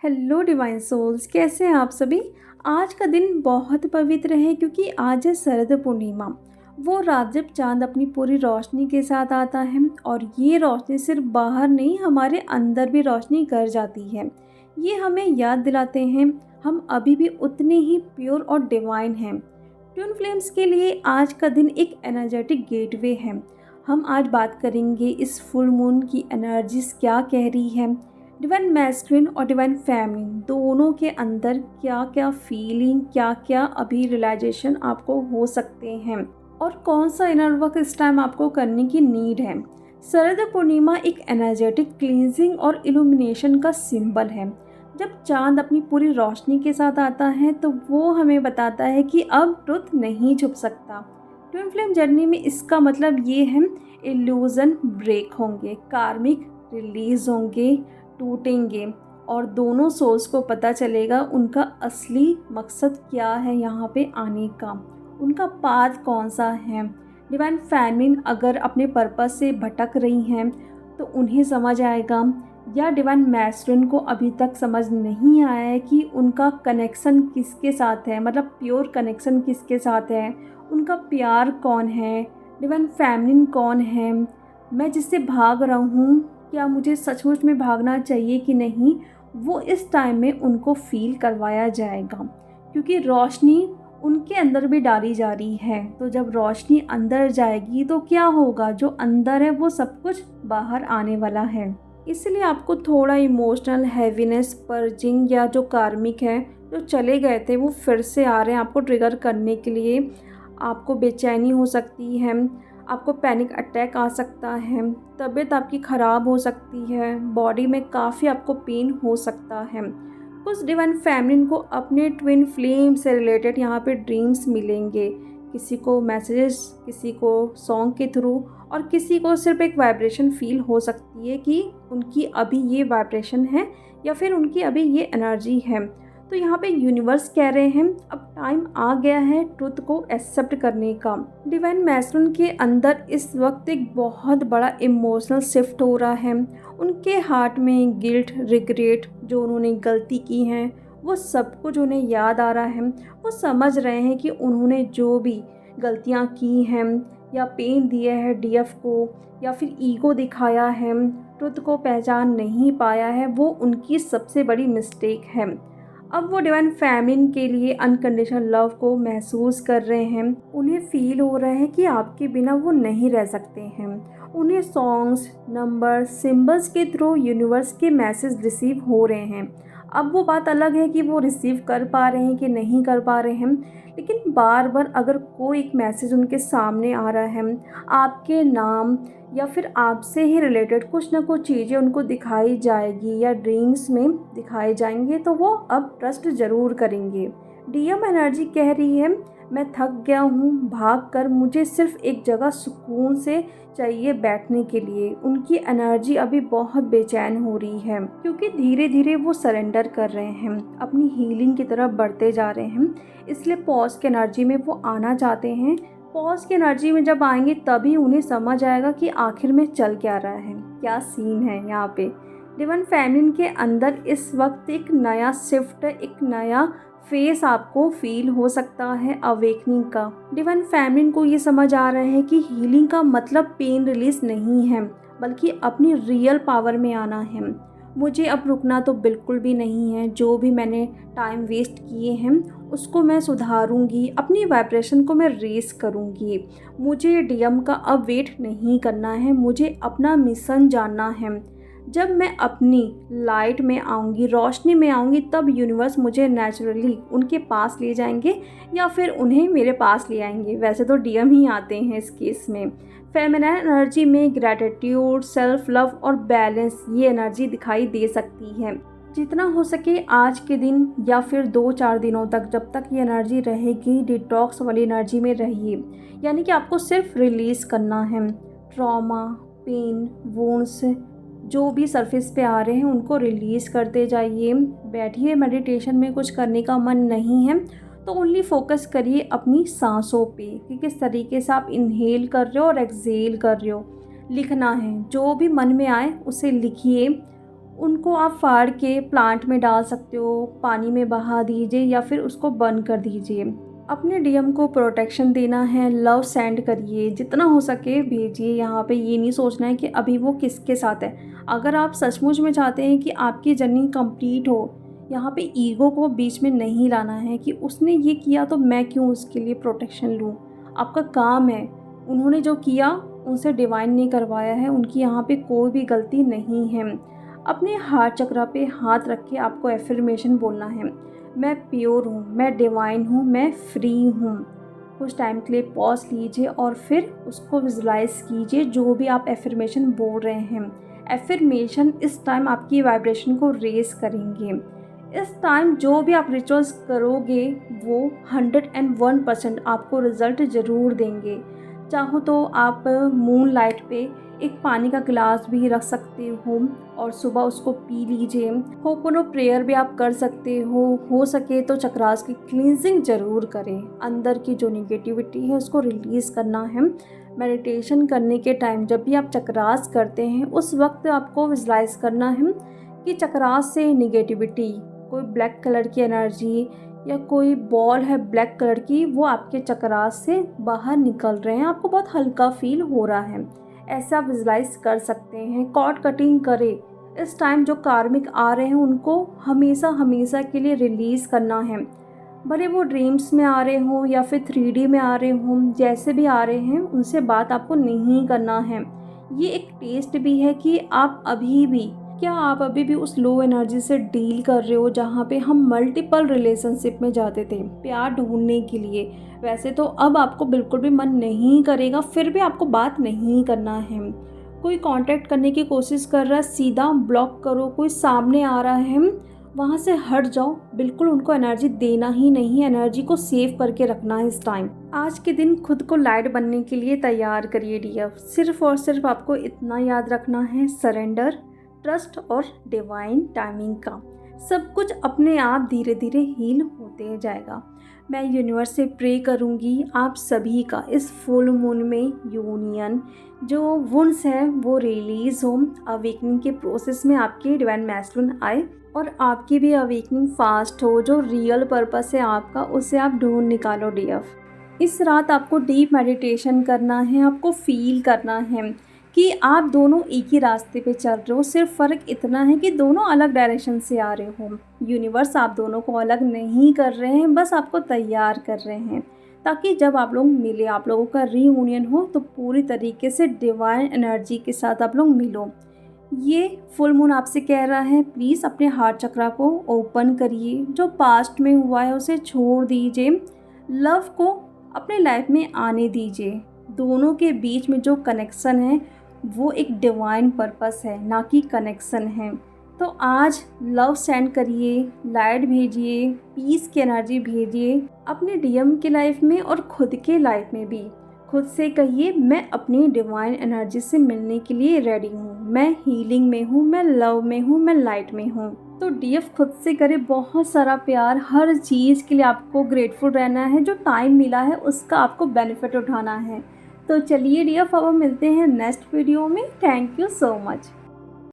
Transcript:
Hello divine souls, कैसे हैं आप सभी। आज का दिन बहुत पवित्र है क्योंकि आज है शरद पूर्णिमा। वो रात जब चांद अपनी पूरी रोशनी के साथ आता है और ये रोशनी सिर्फ बाहर नहीं, हमारे अंदर भी रोशनी कर जाती है। ये हमें याद दिलाते हैं हम अभी भी उतने ही प्योर और डिवाइन हैं। ट्विन फ्लेम्स के लिए आज का दिन एक एनर्जेटिक गेटवे है। हम आज बात करेंगे इस फुल मून की एनर्जीज क्या कह रही है, डिवाइन मैस्कुलिन और डिवाइन फेमिनिन दोनों के अंदर क्या क्या फीलिंग, क्या क्या अभी रियलाइजेशन आपको हो सकते हैं और कौन सा इनर वर्क इस टाइम आपको करने की नीड है। शरद पूर्णिमा एक एनर्जेटिक क्लींजिंग और इल्यूमिनेशन का सिंबल है। जब चांद अपनी पूरी रोशनी के साथ आता है तो वो हमें बताता है कि अब ट्रुथ नहीं छुप सकता। ट्विन फ्लेम जर्नी में इसका मतलब ये है, इल्यूजन ब्रेक होंगे, कार्मिक रिलीज होंगे, टूटेंगे और दोनों सोल्स को पता चलेगा उनका असली मकसद क्या है यहाँ पे आने का, उनका पाथ कौन सा है। डिवाइन फेमिनिन अगर अपने पर्पस से भटक रही हैं तो उन्हें समझ आएगा, या डिवाइन मैस्कुलिन को अभी तक समझ नहीं आया है कि उनका कनेक्शन किसके साथ है, मतलब प्योर कनेक्शन किसके साथ है, उनका प्यार कौन है, डिवाइन फेमिनिन कौन है, मैं जिससे भाग रहा हूँ क्या मुझे सचमुच में भागना चाहिए कि नहीं। वो इस टाइम में उनको फील करवाया जाएगा क्योंकि रोशनी उनके अंदर भी डाली जा रही है। तो जब रोशनी अंदर जाएगी तो क्या होगा, जो अंदर है वो सब कुछ बाहर आने वाला है। इसलिए आपको थोड़ा इमोशनल हैवीनेस, पर्जिंग या जो कार्मिक है, जो चले गए थे वो फिर से आ रहे हैं आपको ट्रिगर करने के लिए। आपको बेचैनी हो सकती है, आपको पैनिक अटैक आ सकता है, तबीयत आपकी ख़राब हो सकती है, बॉडी में काफ़ी आपको पेन हो सकता है। कुछ डिवाइन फेमिनिन को अपने ट्विन फ्लेम से रिलेटेड यहाँ पे ड्रीम्स मिलेंगे, किसी को मैसेजेस, किसी को सॉन्ग के थ्रू और किसी को सिर्फ एक वाइब्रेशन फील हो सकती है कि उनकी अभी ये वाइब्रेशन है या फिर उनकी अभी ये एनर्जी है। तो यहाँ पे यूनिवर्स कह रहे हैं अब टाइम आ गया है ट्रुथ को एक्सेप्ट करने का। डिवाइन मैस्कुलिन के अंदर इस वक्त एक बहुत बड़ा इमोशनल शिफ्ट हो रहा है। उनके हार्ट में गिल्ट, रिग्रेट, जो उन्होंने गलती की हैं वो सब कुछ उन्हें याद आ रहा है। वो समझ रहे हैं कि उन्होंने जो भी गलतियाँ की हैं या पेन दिया है डीएफ को या फिर ईगो दिखाया है, ट्रुथ को पहचान नहीं पाया है, वो उनकी सबसे बड़ी मिस्टेक है। अब वो डिवाइन फेमिनिन के लिए अनकंडीशनल लव को महसूस कर रहे हैं। उन्हें फील हो रहा है कि आपके बिना वो नहीं रह सकते हैं। उन्हें सॉन्ग्स, नंबर, सिंबल्स के थ्रू यूनिवर्स के मैसेज रिसीव हो रहे हैं। अब वो बात अलग है कि वो रिसीव कर पा रहे हैं कि नहीं कर पा रहे हैं, लेकिन बार बार अगर कोई एक मैसेज उनके सामने आ रहा है, आपके नाम या फिर आपसे ही रिलेटेड कुछ ना कुछ चीज़ें उनको दिखाई जाएगी या ड्रीम्स में दिखाए जाएंगे, तो वो अब ट्रस्ट ज़रूर करेंगे। डीएम एनर्जी कह रही है, मैं थक गया हूँ भाग कर, मुझे सिर्फ एक जगह सुकून से चाहिए बैठने के लिए। उनकी एनर्जी अभी बहुत बेचैन हो रही है क्योंकि धीरे धीरे वो सरेंडर कर रहे हैं, अपनी हीलिंग की तरफ बढ़ते जा रहे हैं। इसलिए पॉज की एनर्जी में वो आना चाहते हैं। पॉज की एनर्जी में जब आएंगे तभी उन्हें समझ आएगा कि आखिर में चल क्या रहा है, क्या सीन है यहाँ पे। डिवाइन फेमिनिन के अंदर इस वक्त एक नया शिफ्ट, एक नया फेस आपको फील हो सकता है अवेकनिंग का। डिवाइन फेमिनिन को ये समझ आ रहा है कि हीलिंग का मतलब पेन रिलीज नहीं है, बल्कि अपनी रियल पावर में आना है। मुझे अब रुकना तो बिल्कुल भी नहीं है, जो भी मैंने टाइम वेस्ट किए हैं उसको मैं सुधारूंगी, अपनी वाइब्रेशन को मैं रेस करूंगी। मुझे डीएम का अब वेट नहीं करना है, मुझे अपना मिशन जानना है। जब मैं अपनी लाइट में आऊँगी, रोशनी में आऊँगी, तब यूनिवर्स मुझे नेचुरली उनके पास ले जाएंगे या फिर उन्हें मेरे पास ले आएंगे। वैसे तो डीएम ही आते हैं इस केस में। फेमिनिन एनर्जी में ग्रैटिट्यूड, सेल्फ लव और बैलेंस, ये एनर्जी दिखाई दे सकती है। जितना हो सके आज के दिन या फिर 2-4 दिनों तक, जब तक ये एनर्जी रहेगी, डिटॉक्स वाली एनर्जी में रहिए। यानी कि आपको सिर्फ रिलीज़ करना है। ट्रॉमा, पेन, वुंड्स जो भी सरफेस पे आ रहे हैं उनको रिलीज़ करते जाइए। बैठिए, मेडिटेशन में कुछ करने का मन नहीं है तो ओनली फोकस करिए अपनी सांसों पे कि किस तरीके से आप इनहेल कर रहे हो और एक्सहेल कर रहे हो। लिखना है, जो भी मन में आए उसे लिखिए। उनको आप फाड़ के प्लांट में डाल सकते हो, पानी में बहा दीजिए या फिर उसको बर्न कर दीजिए। अपने डीएम को प्रोटेक्शन देना है, लव सेंड करिए, जितना हो सके भेजिए। यहाँ पे ये नहीं सोचना है कि अभी वो किसके साथ है। अगर आप सचमुच में चाहते हैं कि आपकी जर्नी कंप्लीट हो, यहाँ पे ईगो को बीच में नहीं लाना है कि उसने ये किया तो मैं क्यों उसके लिए प्रोटेक्शन लूँ। आपका काम है, उन्होंने जो किया उनसे डिवाइन ने करवाया है, उनकी यहाँ पे कोई भी गलती नहीं है। अपने हार्ट चक्र पे हाथ रख के आपको एफर्मेशन बोलना है, मैं प्योर हूँ, मैं डिवाइन हूँ, मैं फ्री हूँ। कुछ टाइम के लिए पॉज लीजिए और फिर उसको विजुलाइज कीजिए जो भी आप एफर्मेशन बोल रहे हैं। एफर्मेशन इस टाइम आपकी वाइब्रेशन को रेस करेंगे। इस टाइम जो भी आप रिचुअल्स करोगे वो 101% आपको रिज़ल्ट ज़रूर देंगे। चाहो तो आप मून लाइट पे एक पानी का गिलास भी रख सकते हो और सुबह उसको पी लीजिए। होपोनो प्रेयर भी आप कर सकते हो सके तो चक्रास की क्लींजिंग ज़रूर करें। अंदर की जो निगेटिविटी है उसको रिलीज़ करना है। मेडिटेशन करने के टाइम जब भी आप चक्रास करते हैं उस वक्त आपको विजुलाइज करना है कि चक्रास से निगेटिविटी, कोई ब्लैक कलर की एनर्जी या कोई बॉल है ब्लैक कलर की, वो आपके चक्रास से बाहर निकल रहे हैं। आपको बहुत हल्का फील हो रहा है, ऐसा आप विजुलाइज कर सकते हैं। कॉर्ड कटिंग करें। इस टाइम जो कार्मिक आ रहे हैं उनको हमेशा हमेशा के लिए रिलीज़ करना है। भले वो ड्रीम्स में आ रहे हों या फिर 3D में आ रहे हों, जैसे भी आ रहे हैं उनसे बात आपको नहीं करना है। ये एक टेस्ट भी है कि आप अभी भी उस लो एनर्जी से डील कर रहे हो जहाँ पे हम मल्टीपल रिलेशनशिप में जाते थे प्यार ढूंढने के लिए। वैसे तो अब आपको बिल्कुल भी मन नहीं करेगा, फिर भी आपको बात नहीं करना है। कोई कांटेक्ट करने की कोशिश कर रहा है, सीधा ब्लॉक करो। कोई सामने आ रहा है, वहाँ से हट जाओ। बिल्कुल उनको एनर्जी देना ही नहीं, एनर्जी को सेव करके रखना है इस टाइम। आज के दिन खुद को लाइट बनने के लिए तैयार करिए डियर। सिर्फ और सिर्फ आपको इतना याद रखना है, सरेंडर, ट्रस्ट और डिवाइन टाइमिंग का। सब कुछ अपने आप धीरे धीरे हील होते जाएगा। मैं यूनिवर्स से प्रे करूँगी आप सभी का इस फुल मून में यूनियन, जो वुंड्स है वो रिलीज़ हो, अवेकनिंग के प्रोसेस में आपके डिवाइन मैस्कुलिन आए और आपकी भी अवेकनिंग फास्ट हो। जो रियल पर्पस है आपका उसे आप ढूंढ निकालो डियर। इस रात आपको डीप मेडिटेशन करना है, आपको फील करना है कि आप दोनों एक ही रास्ते पे चल रहे हो। सिर्फ फ़र्क इतना है कि दोनों अलग डायरेक्शन से आ रहे हो। यूनिवर्स आप दोनों को अलग नहीं कर रहे हैं, बस आपको तैयार कर रहे हैं ताकि जब आप लोग मिले, आप लोगों का रीयूनियन हो तो पूरी तरीके से डिवाइन एनर्जी के साथ आप लोग मिलो। ये फुल मून आपसे कह रहा है प्लीज़ अपने हार्ट चक्रा को ओपन करिए। जो पास्ट में हुआ है उसे छोड़ दीजिए, लव को अपने लाइफ में आने दीजिए। दोनों के बीच में जो कनेक्शन है वो एक डिवाइन पर्पस है, ना कि कनेक्शन है। तो आज लव सेंड करिए, लाइट भेजिए, पीस की एनर्जी भेजिए अपने डीएम की लाइफ में और खुद के लाइफ में भी। खुद से कहिए मैं अपनी डिवाइन एनर्जी से मिलने के लिए रेडी हूँ, मैं हीलिंग में हूँ, मैं लव में हूँ, मैं लाइट में हूँ। तो डीएफ खुद से करे बहुत सारा प्यार। हर चीज़ के लिए आपको ग्रेटफुल रहना है, जो टाइम मिला है उसका आपको बेनिफिट उठाना है। तो चलिए डियर, अब मिलते हैं नेक्स्ट वीडियो में। Thank you so much.